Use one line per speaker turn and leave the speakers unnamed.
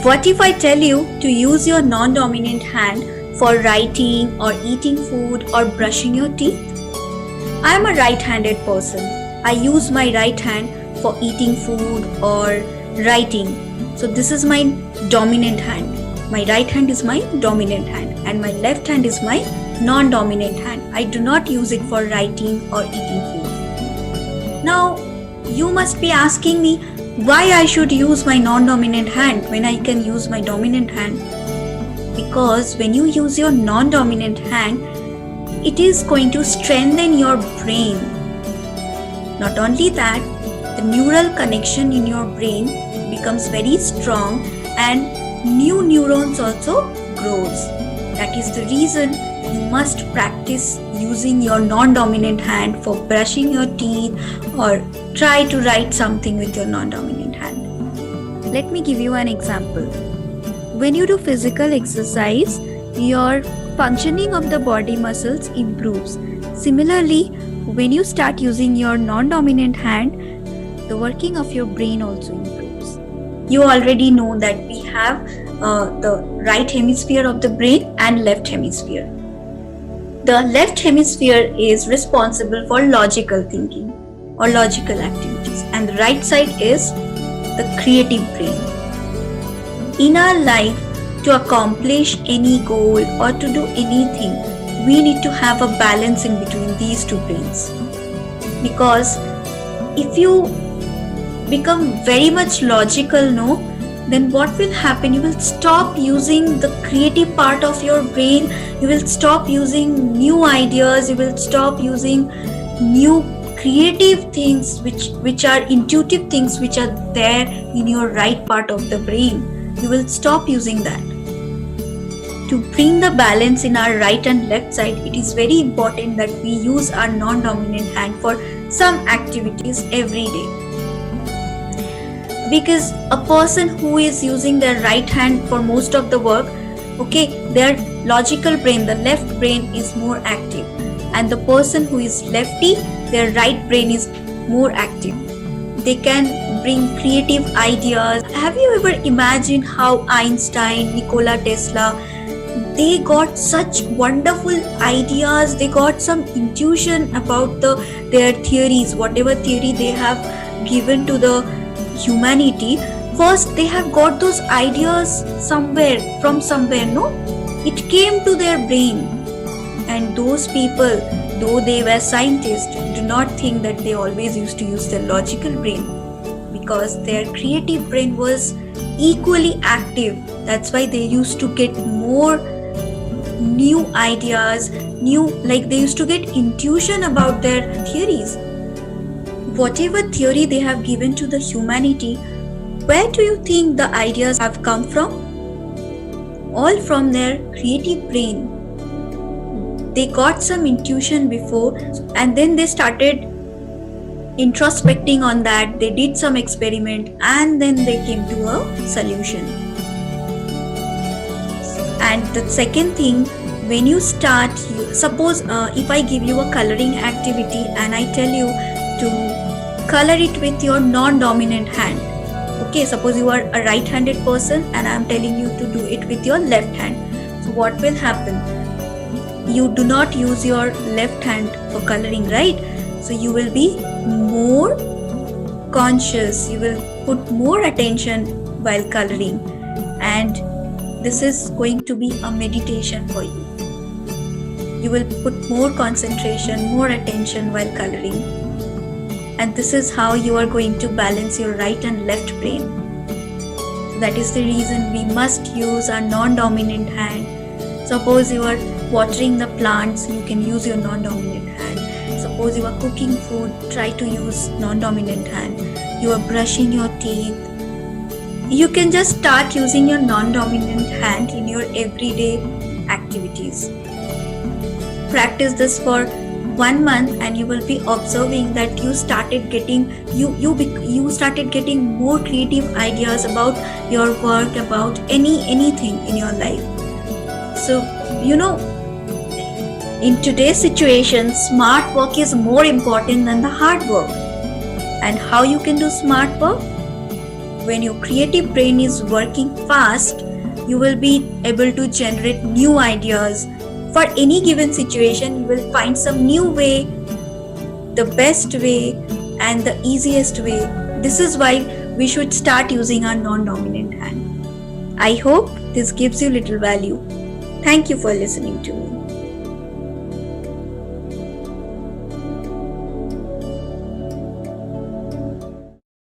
What if I tell you to use your non-dominant hand for writing or eating food or brushing your teeth? I am a right-handed person. I use my right hand for eating food or writing. So this is my dominant hand. My right hand is my dominant hand and my left hand is my non-dominant hand. I do not use it for writing or eating food. Now, you must be asking me why I should use my non-dominant hand when I can use my dominant hand. Because when you use your non-dominant hand, it is going to strengthen your brain. Not only that, the neural connection in your brain becomes very strong and new neurons also grows. That is the reason you must practice using your non-dominant hand for brushing your teeth or try to write something with your non-dominant hand. Let me give you an example. When you do physical exercise, your functioning of the body muscles improves. Similarly, when you start using your non-dominant hand, the working of your brain also improves. You already know that we have the right hemisphere of the brain and left hemisphere. The left hemisphere is responsible for logical thinking or logical activities, and the right side is the creative brain. In our life, to accomplish any goal or to do anything, we need to have a balance in between these two brains. Because if you become very much logical, then what will happen? You will stop using the creative part of your brain. You will stop using new ideas. You will stop using new creative things which are intuitive things which are there in your right part of the brain. You will stop using that. To bring the balance in our right and left side, it is very important that we use our non-dominant hand for some activities every day. Because a person who is using their right hand for most of the work, their logical brain, the left brain is more active, and the person who is lefty, their right brain is more active. They can bring creative ideas. Have you ever imagined how Einstein, Nikola Tesla, they got such wonderful ideas, they got some intuition about their theories, whatever theory they have given to the humanity. First, they have got those ideas from somewhere, it came to their brain. And those people, though they were scientists, do not think that they always used to use their logical brain, because their creative brain was equally active. That's why they used to get more new ideas, they used to get intuition about their theories. Whatever theory they have given to the humanity, where do you think the ideas have come from? All from their creative brain. They got some intuition before, and then they started introspecting on that. They did some experiment, and then they came to a solution. And the second thing, when you start, suppose if I give you a coloring activity and I tell you to color it with your non-dominant hand. Suppose you are a right-handed person and I am telling you to do it with your left hand. So what will happen? You do not use your left hand for coloring, right? So you will be more conscious. You will put more attention while coloring, and this is going to be a meditation for you. You will put more concentration, more attention while coloring. And this is how you are going to balance your right and left brain. That is the reason we must use our non-dominant hand. Suppose you are watering the plants, you can use your non-dominant hand. Suppose you are cooking food, try to use non-dominant hand. You are brushing your teeth. You can just start using your non-dominant hand in your everyday activities. Practice this for 1 month and you will be observing that you started getting more creative ideas about your work, about anything in your life. So in today's situation, smart work is more important than the hard work. And how you can do smart work? when your creative brain is working fast, you will be able to generate new ideas. For any given situation, you will find some new way, the best way, and the easiest way. This is why we should start using our non-dominant hand. I hope this gives you little value. Thank you for listening to me.